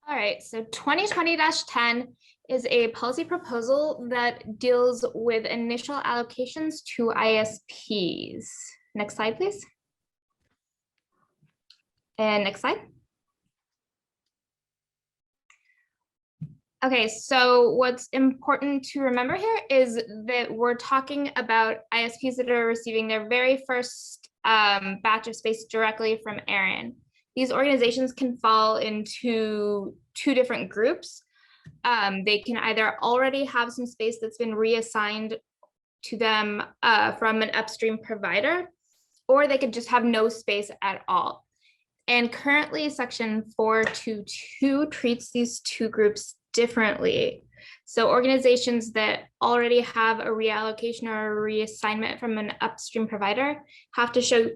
All right, so 2020-10 is a policy proposal that deals with initial allocations to ISPs. Next slide, please. And next slide. Okay, so what's important to remember here is that we're talking about ISPs that are receiving their very first batch of space directly from ARIN. These organizations can fall into two different groups. They can either already have some space that's been reassigned to them from an upstream provider, or they could just have no space at all. And currently, Section 422 treats these two groups differently. So organizations that already have a reallocation or a reassignment from an upstream provider have to show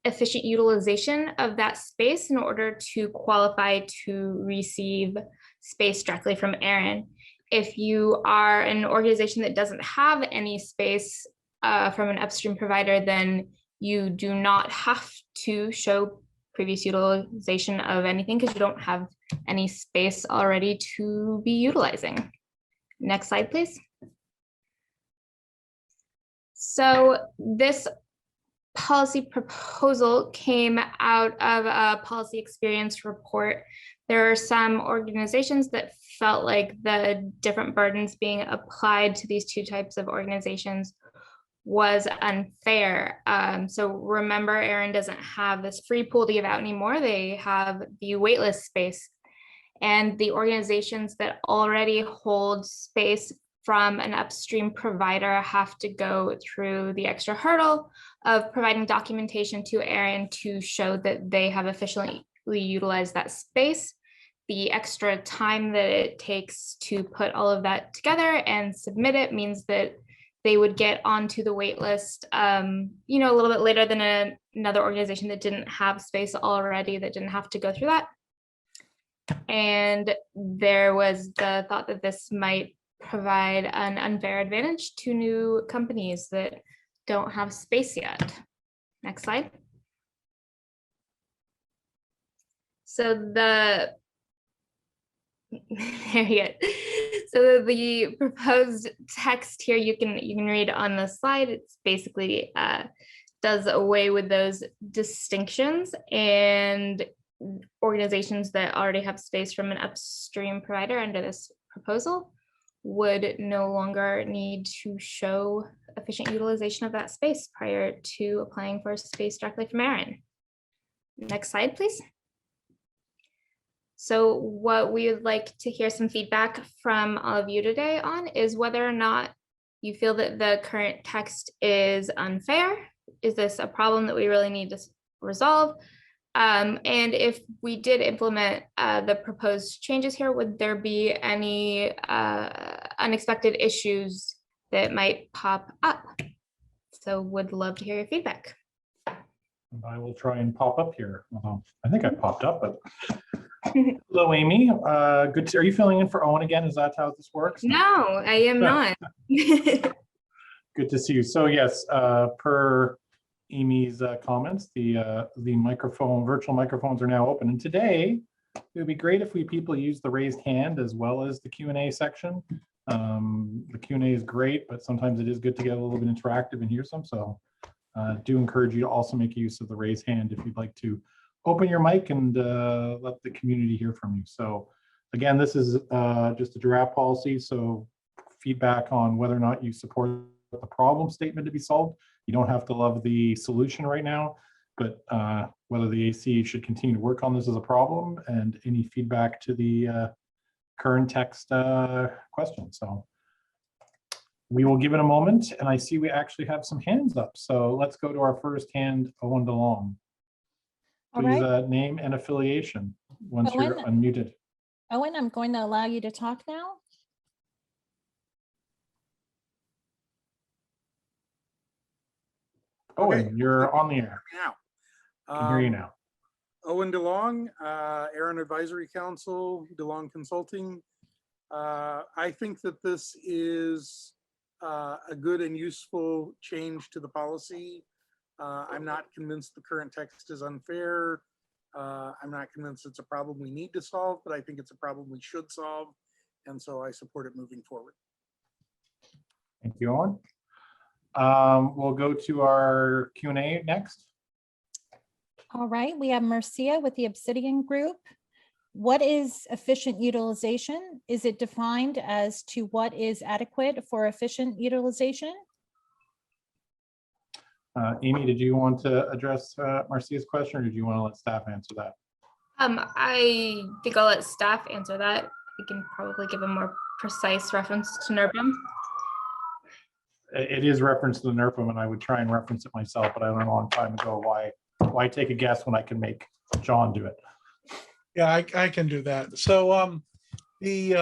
efficient utilization of that space in order to qualify to receive space directly from ARIN. If you are an organization that doesn't have any space from an upstream provider, then you do not have to show previous utilization of anything because you don't have any space already to be utilizing. Next slide, please. So this policy proposal came out of a policy experience report. There are some organizations that felt like the different burdens being applied to these two types of organizations was unfair. So remember, ARIN doesn't have this free pool to give out anymore. They have the waitlist space. And the organizations that already hold space from an upstream provider have to go through the extra hurdle of providing documentation to ARIN to show that they have efficiently utilized that space. The extra time that it takes to put all of that together and submit it means that they would get onto the wait list, a little bit later than another organization that didn't have space already, that didn't have to go through that. And there was the thought that this might provide an unfair advantage to new companies that don't have space yet. Next slide. So there you go. So the proposed text here you can read on the slide. It's basically does away with those distinctions, and organizations that already have space from an upstream provider under this proposal would no longer need to show efficient utilization of that space prior to applying for space directly from ARIN. Next slide, please. So what we would like to hear some feedback from all of you today on is whether or not you feel that the current text is unfair. Is this a problem that we really need to resolve? And if we did implement the proposed changes here, would there be any unexpected issues that might pop up? So would love to hear your feedback. I will try and pop up here. I think I popped up, but hello, Amy. Good. Are you filling in for Owen again? Is that how this works? No, I am not. Good to see you. So yes, per Amy's comments, the virtual microphones are now open. And today, it would be great if people use the raised hand as well as the Q&A section. The Q&A is great, but sometimes it is good to get a little bit interactive and hear some. So do encourage you to also make use of the raised hand if you'd like to open your mic and let the community hear from you. So again, this is just a draft policy. So feedback on whether or not you support the problem statement to be solved. You don't have to love the solution right now, but whether the AC should continue to work on this as a problem, and any feedback to the current text question. So we will give it a moment, and I see we actually have some hands up. So let's go to our first hand, Owen DeLong. Please name and affiliation once you're unmuted. Owen, I'm going to allow you to talk now. Owen, okay. You're on the air. Now. I can hear you now. Owen DeLong, ARIN Advisory Council, DeLong Consulting. I think that this is a good and useful change to the policy. I'm not convinced the current text is unfair. I'm not convinced it's a problem we need to solve, but I think it's a problem we should solve. And so I support it moving forward. Thank you, Owen. We'll go to our Q&A next. All right, we have Marcia with the Obsidian Group. What is efficient utilization? Is it defined as to what is adequate for efficient utilization? Amy, did you want to address Marcia's question, or did you want to let staff answer that? I think I'll let staff answer that. We can probably give a more precise reference to NERPM. It is referenced to the NERPM, and I would try and reference it myself, but I learned a long time ago why take a guess when I can make John do it. Yeah, I can do that. So there's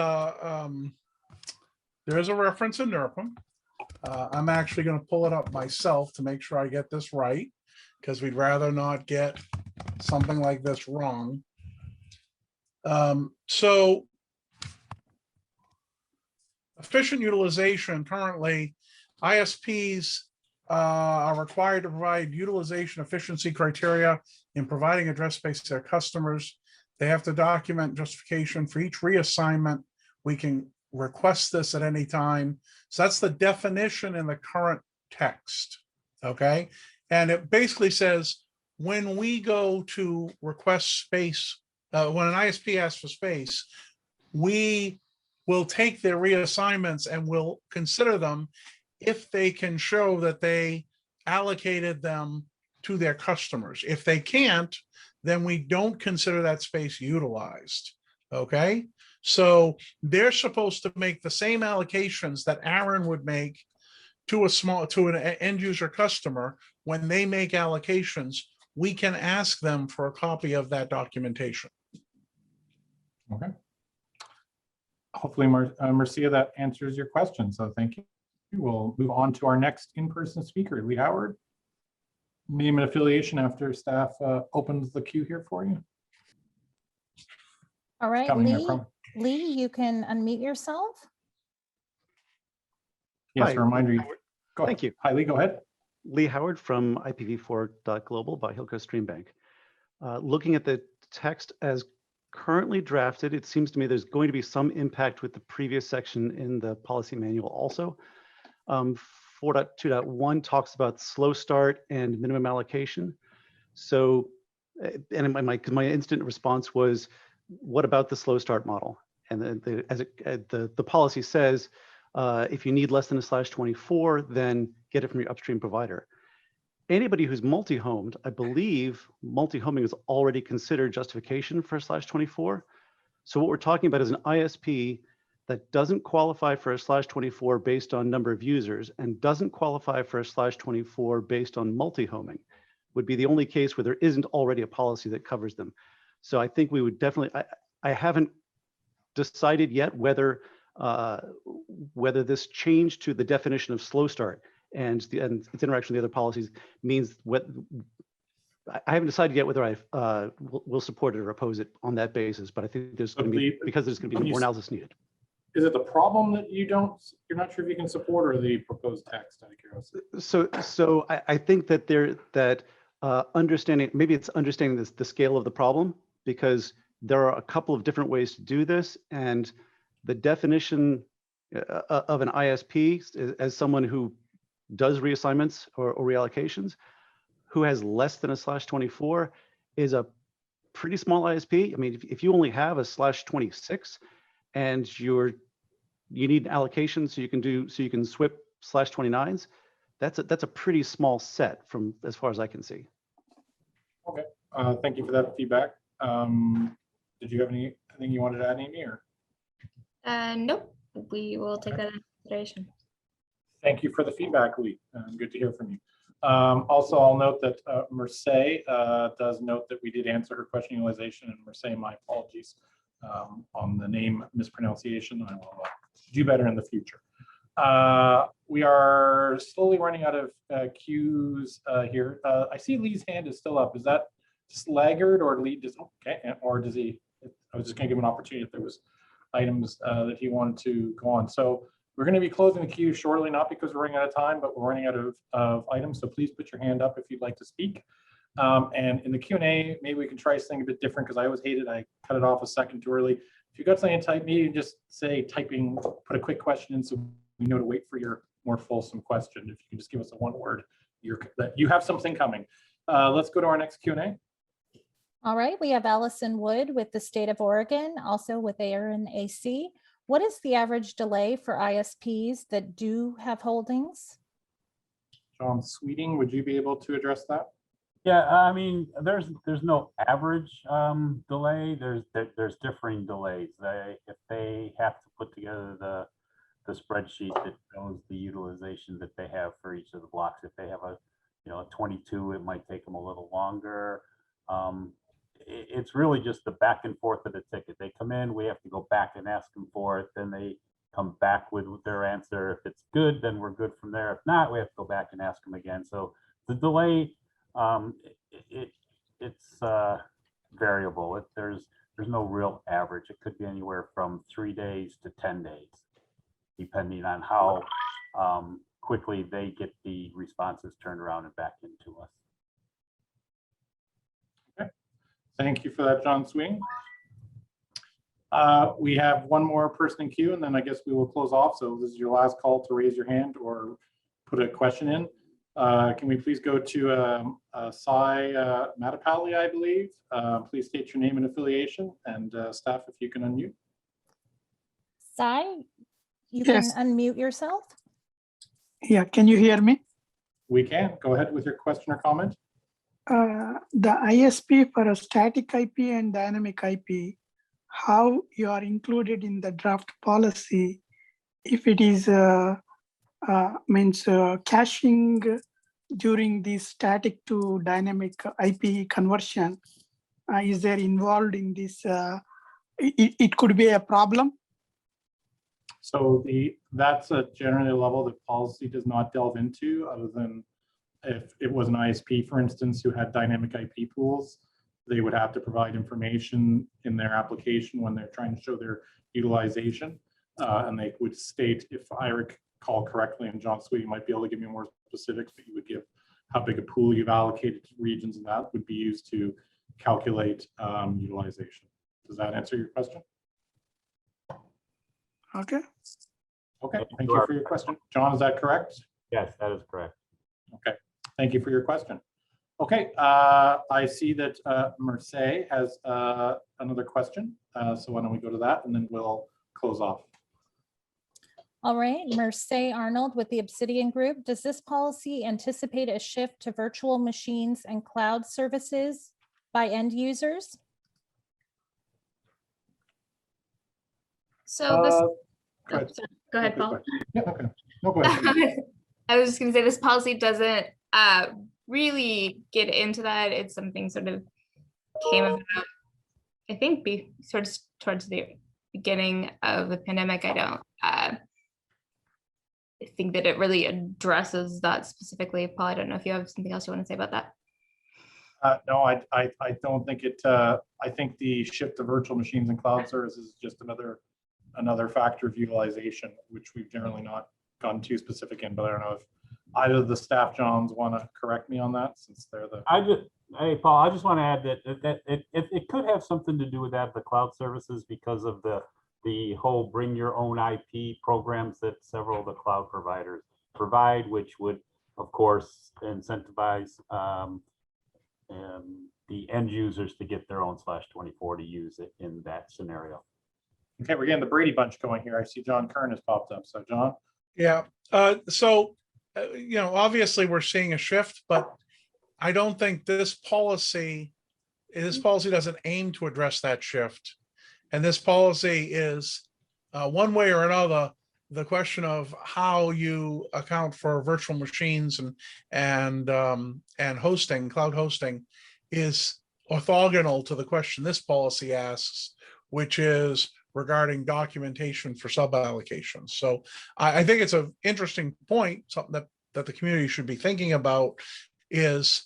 a reference in NERPM. I'm actually going to pull it up myself to make sure I get this right, because we'd rather not get something like this wrong. So efficient utilization, currently ISPs are required to provide utilization efficiency criteria in providing address space to their customers. They have to document justification for each reassignment. We can request this at any time. So that's the definition in the current text, okay? And it basically says, when we go to request space, when an ISP asks for space, we will take their reassignments and we'll consider them if they can show that they allocated them to their customers. If they can't, then we don't consider that space utilized, okay? So they're supposed to make the same allocations that ARIN would make to an end user customer. When they make allocations, we can ask them for a copy of that documentation. Okay. Hopefully, Marcia, that answers your question. So thank you. We'll move on to our next in-person speaker, Lee Howard. Name and affiliation after staff opens the queue here for you. All right, Lee, you can unmute yourself. Yes, Hi, a reminder. Go ahead. Thank you. Hi, Lee, go ahead. Lee Howard from IPv4.global by Hillcrest Stream Bank. Looking at the text as currently drafted, it seems to me there's going to be some impact with the previous section in the policy manual also. 4.2.1 talks about slow start and minimum allocation. So, and my instant response was, what about the slow start model? And the policy says, if you need less than a /24, then get it from your upstream provider. Anybody who's multi-homed, I believe multi-homing is already considered justification for a /24. So what we're talking about is an ISP that doesn't qualify for a /24 based on number of users and doesn't qualify for a /24 based on multi-homing. Would be the only case where there isn't already a policy that covers them. So I think we would definitely, I haven't decided yet whether this change to the definition of slow start and its interaction with the other policies means what, I haven't decided yet whether I will support it or oppose it on that basis, but I think there's going to be, because there's going to be more analysis needed. Is it the problem that you're not sure if you can support, or the proposed text, out of curiosity? So I think that understanding, maybe it's understanding the scale of the problem, because there are a couple of different ways to do this, and the definition of an ISP as someone who does reassignments or reallocations, who has less than a /24, is a pretty small ISP. I mean, if you only have a /26 and you need allocation so you can swip /29s, that's a pretty small set from as far as I can see. Okay, thank you for that feedback. Did you have anything you wanted to add, Amy? Or? Nope, we will take that into consideration. Thank you for the feedback, Lee. Good to hear from you. Also, I'll note that Mercedes does note that we did answer her question utilization, and Mercedes, my apologies on the name mispronunciation. I will do better in the future. We are slowly running out of queues here. I see Lee's hand is still up. Is that laggard, or Lee does? Okay, or does he? I was just going to give him an opportunity if there was items that he wanted to go on. So we're going to be closing the queue shortly, not because we're running out of time, but we're running out of items. So please put your hand up if you'd like to speak. And in the Q&A, maybe we can try something a bit different because I always hated I cut it off a second too early. If you got something to type, maybe just say typing, put a quick question in so we know to wait for your more fulsome question. If you can just give us a one word, that you have something coming. Let's go to our next Q&A. All right, we have Allison Wood with the state of Oregon, also with ARIN-AC. What is the average delay for ISPs that do have holdings? John Sweeting, would you be able to address that? Yeah, I mean, there's no average delay. There's differing delays. If they have to put together the spreadsheet that shows the utilization that they have for each of the blocks, if they have a 22, it might take them a little longer. It's really just the back and forth of the ticket. They come in, we have to go back and ask them for it. Then they come back with their answer. If it's good, then we're good from there. If not, we have to go back and ask them again. So the delay, it's variable. There's no real average. It could be anywhere from 3 days to 10 days, depending on how quickly they get the responses turned around and back into us. Thank you for that, John Swing. We have one more person in queue, and then I guess we will close off. So this is your last call to raise your hand or put a question in. Can we please go to Sai Matapalli, I believe. Please state your name and affiliation, and staff, if you can unmute. Sai, you Yes. can unmute yourself. Yeah, can you hear me? We can. Go ahead with your question or comment. The ISP for a static IP and dynamic IP, how you are included in the draft policy, if it is caching during the static to dynamic IP conversion, is there involved in this? It could be a problem. So that's generally a level that policy does not delve into, other than if it was an ISP, for instance, who had dynamic IP pools, they would have to provide information in their application when they're trying to show their utilization. And they would state, if I recall correctly, and John Sweeting might be able to give me more specifics, but you would give how big a pool you've allocated to regions, and that would be used to calculate utilization. Does that answer your question? Okay. Okay, thank you for your question. John, is that correct? Yes, that is correct. Okay, thank you for your question. Okay, I see that Mercedes has another question. So why don't we go to that, and then we'll close off. All right, Mercedes Arnold with the Obsidian Group. Does this policy anticipate a shift to virtual machines and cloud services by end users? So this, Go ahead. sorry, go ahead, Paul. Yeah, okay. No, go ahead. I was just gonna say this policy doesn't really get into that. It's something sort of came about, I think, towards the beginning of the pandemic. I don't think that it really addresses that specifically. Paul, I don't know if you have something else you want to say about that. No, I don't think it. I think the shift to virtual machines and cloud services is just another factor of utilization, which we've generally not gone too specific in. But I don't know if either of the staff Johns want to correct me on that, since they're the. Hey Paul, I just want to add that it could have something to do with that, the cloud services, because of the whole bring your own IP programs that several of the cloud providers provide, which would of course incentivize the end users to get their own /24 to use it in that scenario. Okay, we're getting the Brady Bunch going here. I see John Kern has popped up. So John. Yeah, obviously we're seeing a shift, but I don't think this policy doesn't aim to address that shift. And this policy is one way or another, the question of how you account for virtual machines and hosting, cloud hosting, is orthogonal to the question this policy asks, which is regarding documentation for sub-allocations. So I think it's an interesting point, something that the community should be thinking about is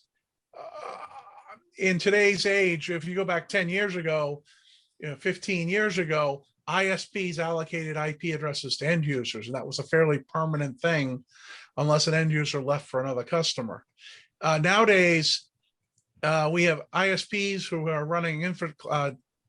in today's age, if you go back 10 years ago, 15 years ago, ISPs allocated IP addresses to end users, and that was a fairly permanent thing unless an end user left for another customer. Nowadays, We have ISPs who are running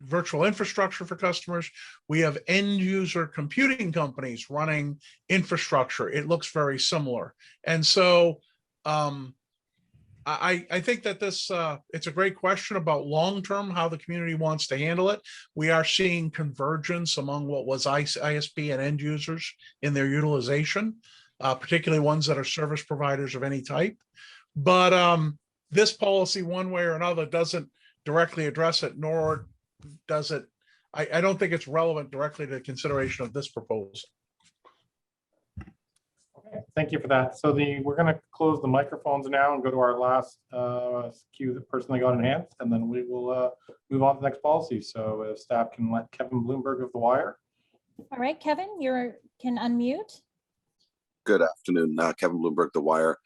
virtual infrastructure for customers. We have end user computing companies running infrastructure. It looks very similar. And so I think that this it's a great question about long-term, how the community wants to handle it. We are seeing convergence among what was ISP and end users in their utilization, particularly ones that are service providers of any type. But this policy, one way or another, doesn't directly address it, nor does it, I don't think it's relevant directly to the consideration of this proposal. Okay, thank you for that. So we're going to close the microphones now and go to our last queue, the person that got enhanced, and then we will move on to the next policy. So if staff can let Kevin Bloomberg of The Wire. All right, Kevin, you can unmute. Good afternoon, Kevin Bloomberg, The Wire.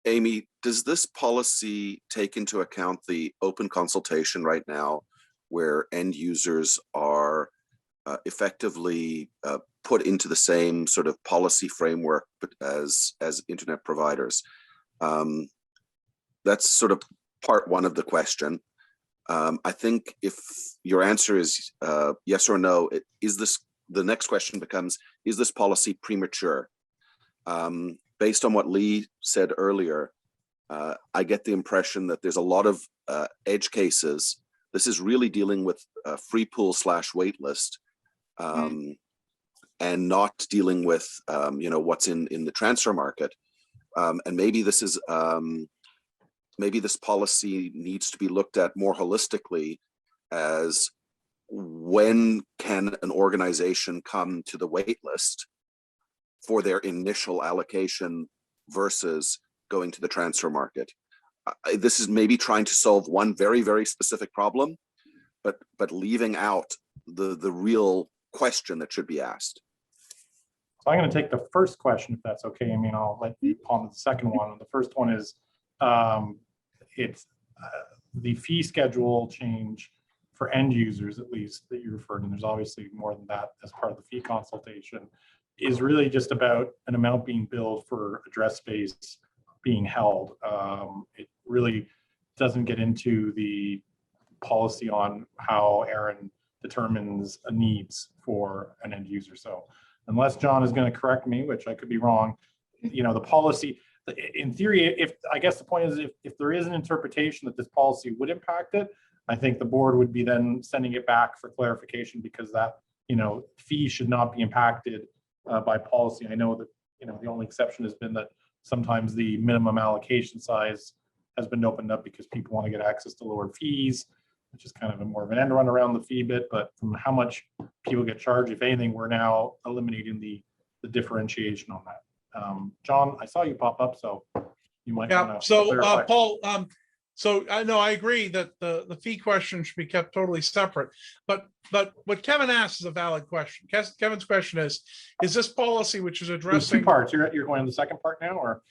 Amy, does this policy take into account the open consultation right now where end users are effectively put into the same sort of policy framework as internet providers? That's sort of part one of the question. I think if your answer is yes or no, the next question becomes, is this policy premature? Based on what Lee said earlier, I get the impression that there's a lot of edge cases. This is really dealing with free pool / waitlist, and not dealing with what's in the transfer market. And maybe this is maybe this policy needs to be looked at more holistically as when can an organization come to the waitlist for their initial allocation versus going to the transfer market. This is maybe trying to solve one very, very specific problem, but leaving out the real question that should be asked. So I'm going to take the first question, if that's okay. I mean, I'll let you palm the second one. The first one is it's the fee schedule change for end users, at least, that you referred to. And there's obviously more than that as part of the fee consultation, is really just about an amount being billed for address space being held. It really doesn't get into the policy on how ARIN determines a needs for an end user. So unless John is going to correct me, which I could be wrong, the policy, in theory, I guess the point is if there is an interpretation that this policy would impact it, I think the board would be then sending it back for clarification, because that, fee should not be impacted by policy. I know that, the only exception has been that sometimes the minimum allocation size has been opened up because people want to get access to lower fees, which is kind of more of an end run around the fee bit. But from how much people get charged, if anything, we're now eliminating the differentiation on that. John, I saw you pop up, so you might want to clarify. Paul, so I know I agree that the fee question should be kept totally separate, but what Kevin asked is a valid question. Kevin's question is this policy, which is addressing— There's two parts. You're going to the second part now, or?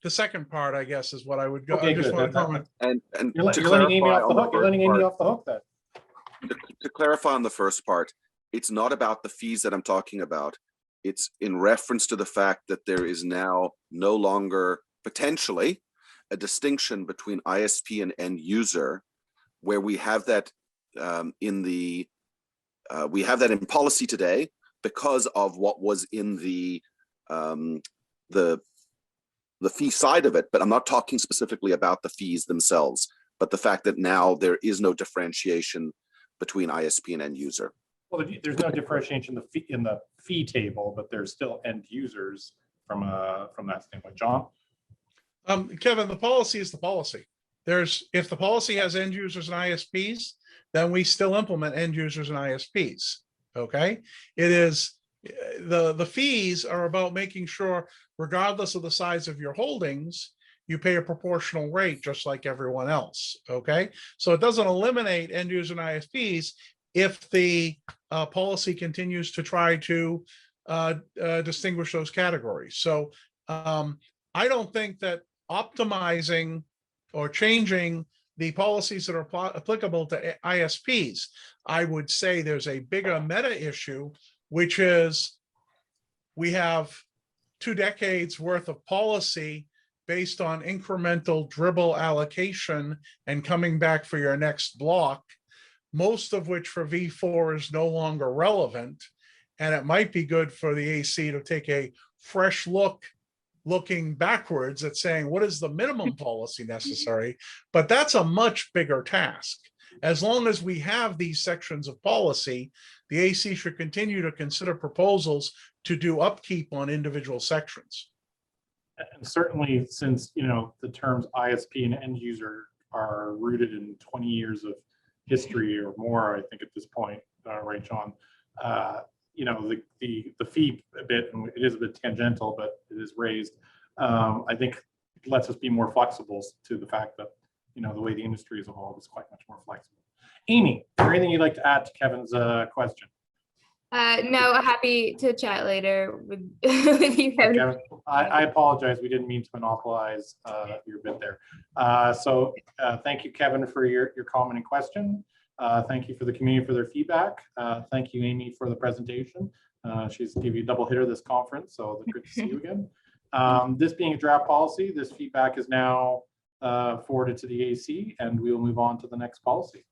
The second part, I guess, is what I would go. Okay, I just good. want to comment. And You're letting Amy off the hook. You're letting Amy off the hook then. To clarify on the first part, it's not about the fees that I'm talking about. It's in reference to the fact that there is now no longer potentially a distinction between ISP and end user, where we have that in policy today because of what was in the fee side of it. But I'm not talking specifically about the fees themselves, but the fact that now there is no differentiation between ISP and end user. Well, there's no differentiation in the fee table, but there's still end users from that standpoint. John? Kevin, the policy is the policy. If the policy has end users and ISPs, then we still implement end users and ISPs. Okay, it is the fees are about making sure, regardless of the size of your holdings, you pay a proportional rate just like everyone else. Okay, so it doesn't eliminate end user and ISPs if the policy continues to try to distinguish those categories. So I don't think that optimizing or changing the policies that are applicable to ISPs, I would say there's a bigger meta issue, which is we have 2 decades worth of policy based on incremental dribble allocation and coming back for your next block, most of which for V4 is no longer relevant. And it might be good for the AC to take a fresh look, looking backwards at saying, what is the minimum policy necessary? But that's a much bigger task. As long as we have these sections of policy, the AC should continue to consider proposals to do upkeep on individual sections. And certainly, since the terms ISP and end user are rooted in 20 years of history or more, I think at this point, right, John? The fee a bit, and it is a bit tangential, but it is raised. I think lets us be more flexible to the fact that the way the industry has evolved is quite much more flexible. Amy, is there anything you'd like to add to Kevin's question? No, happy to chat later with you, Kevin. Kevin, I apologize. We didn't mean to monopolize your bit there. Thank you, Kevin, for your comment and question. Thank you for the community for their feedback. Thank you, Amy, for the presentation. She's gave you a double hitter this conference, so good to see you again. This being a draft policy, this feedback is now forwarded to the AC, and we will move on to the next policy.